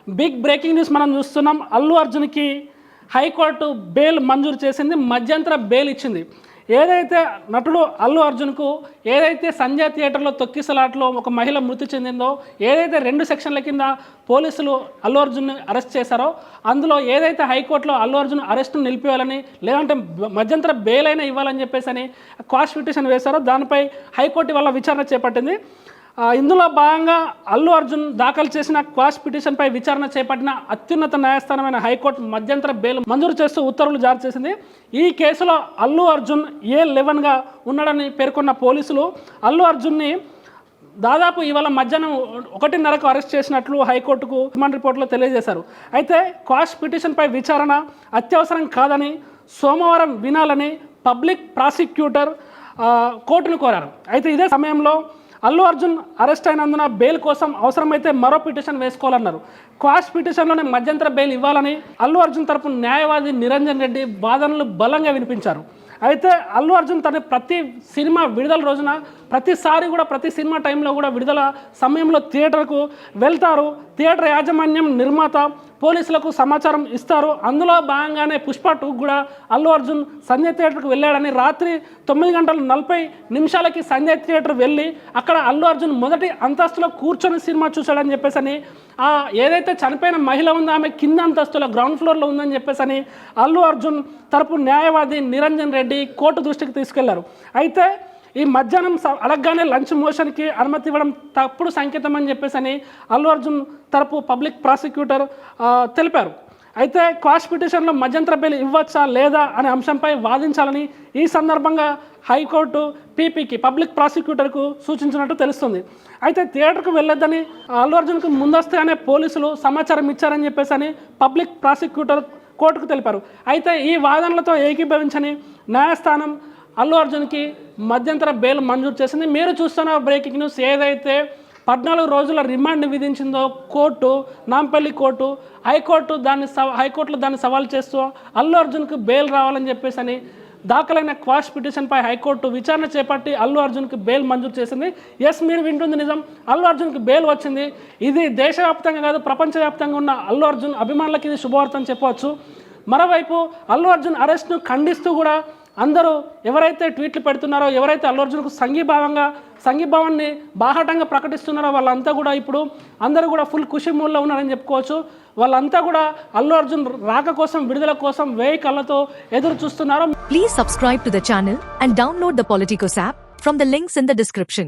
Big breaking news మనం చూస్తున్నాం. అల్లు అర్జున్కి హైకోర్టు బెయిల్ మంజూరు చేసింది, మధ్యంతర బెయిల్ ఇచ్చింది. ఏదైతే నటుడు అల్లు అర్జున్కు ఏదైతే సంజయ్ థియేటర్లో తొక్కిసలాట్లో ఒక మహిళ మృతి చెందిందో, ఏదైతే 2 సెక్షన్ల కింద పోలీసులు అల్లు అర్జున్ని అరెస్ట్ చేశారో, అందులో ఏదైతే హైకోర్టులో అల్లు అర్జున్ అరెస్టును నిలిపివేయాలని లేదంటే మధ్యంతర బెయిల్ అయినా ఇవ్వాలని చెప్పేసి అని క్వాష్ పిటిషన్ వేశారో, దానిపై హైకోర్టు వల్ల విచారణ చేపట్టింది. ఇందులో భాగంగా అల్లు అర్జున్ దాఖలు చేసిన క్వాష్ పిటిషన్పై విచారణ చేపట్టిన అత్యున్నత న్యాయస్థానమైన హైకోర్టు మధ్యంతర బెయిల్ మంజూరు చేస్తూ ఉత్తర్వులు జారీ చేసింది. ఈ కేసులో అల్లు అర్జున్ A11గా ఉన్నాడని పేర్కొన్న పోలీసులు అల్లు అర్జున్ని దాదాపు ఇవాళ మధ్యాహ్నం 1:30కు అరెస్ట్ చేసినట్లు హైకోర్టుకు రిమాండ్ రిపోర్ట్లో తెలియజేశారు. అయితే క్వాష్ పిటిషన్పై విచారణ అత్యవసరం కాదని సోమవారం వినాలని పబ్లిక్ ప్రాసిక్యూటర్ కోర్టును కోరారు. అయితే ఇదే సమయంలో అల్లు అర్జున్ అరెస్ట్ అయినందున బెయిల్ కోసం అవసరమైతే మరో పిటిషన్ వేసుకోవాలన్నారు. క్వాష్ పిటిషన్లోనే మధ్యంతర బెయిల్ ఇవ్వాలని అల్లు అర్జున్ తరపున న్యాయవాది నిరంజన్ రెడ్డి వాదనలు బలంగా వినిపించారు. అయితే అల్లు అర్జున్ తన ప్రతి సినిమా విడుదల రోజున ప్రతిసారి కూడా ప్రతి సినిమా టైంలో కూడా విడుదల సమయంలో థియేటర్కు వెళ్తారు. థియేటర్ యాజమాన్యం, నిర్మాత పోలీసులకు సమాచారం ఇస్తారు. అందులో భాగంగానే పుష్ప 2 కూడా అల్లు అర్జున్ సంజయ్ థియేటర్కి వెళ్ళాడని, రాత్రి 9:40 సంజయ్ థియేటర్ వెళ్ళి అక్కడ అల్లు అర్జున్ మొదటి అంతస్తులో కూర్చొని సినిమా చూశాడని చెప్పేసి ఏదైతే చనిపోయిన మహిళ ఉందో ఆమె కింద అంతస్తులో గ్రౌండ్ ఫ్లోర్లో ఉందని చెప్పేసి అల్లు అర్జున్ తరపు న్యాయవాది నిరంజన్ రెడ్డి కోర్టు దృష్టికి తీసుకెళ్లారు. అయితే ఈ మధ్యాహ్నం అడగగానే లంచ్ మోషన్కి అనుమతి ఇవ్వడం తప్పుడు సంకేతం అని చెప్పేసి అల్లు అర్జున్ తరపు పబ్లిక్ ప్రాసిక్యూటర్ తెలిపారు. అయితే క్వాష్ పిటిషన్లో మధ్యంతర బెయిల్ ఇవ్వచ్చా లేదా అనే అంశంపై వాదించాలని ఈ సందర్భంగా హైకోర్టు పీపీకి పబ్లిక్ ప్రాసిక్యూటర్కు సూచించినట్టు తెలుస్తుంది. అయితే థియేటర్కు వెళ్ళొద్దని అల్లు అర్జున్కు ముందస్తుగానే పోలీసులు సమాచారం ఇచ్చారని చెప్పేసి పబ్లిక్ ప్రాసిక్యూటర్ కోర్టుకు తెలిపారు. అయితే ఈ వాదనలతో ఏకీభవించని న్యాయస్థానం అల్లు అర్జున్కి మధ్యంతర బెయిల్ మంజూరు చేసింది. మీరు చూస్తున్న బ్రేకింగ్ న్యూస్. ఏదైతే 14 రోజుల రిమాండ్ విధించిందో కోర్టు, నాంపల్లి కోర్టు, హైకోర్టులో దాన్ని సవాల్ చేస్తూ అల్లు అర్జున్కి బెయిల్ రావాలని చెప్పేసి దాఖలైన క్వాష్ పిటిషన్పై హైకోర్టు విచారణ చేపట్టి అల్లు అర్జున్కి బెయిల్ మంజూరు చేసింది. మీరు వింటుంది నిజం, అల్లు అర్జున్కి బెయిల్ వచ్చింది. ఇది దేశవ్యాప్తంగా కాదు, ప్రపంచవ్యాప్తంగా ఉన్న అల్లు అర్జున్ అభిమానులకి ఇది శుభవార్త అని చెప్పవచ్చు. మరోవైపు అల్లు అర్జున్ అరెస్ట్ను ఖండిస్తూ కూడా అందరూ ఎవరైతే ట్వీట్లు పెడుతున్నారో, ఎవరైతే అల్లు అర్జున్కు సంఘీభావాన్ని బాహాటంగా ప్రకటిస్తున్నారో వాళ్ళంతా కూడా ఇప్పుడు అందరూ కూడా ఫుల్ ఖుషి మూడ్లో ఉన్నారని చెప్పుకోవచ్చు. వాళ్ళంతా కూడా అల్లు అర్జున్ రాక కోసం, విడుదల కోసం వేయి కళ్ళతో ఎదురు చూస్తున్నారు. Please subscribe to the channel and download the Politicos app from the links in the description.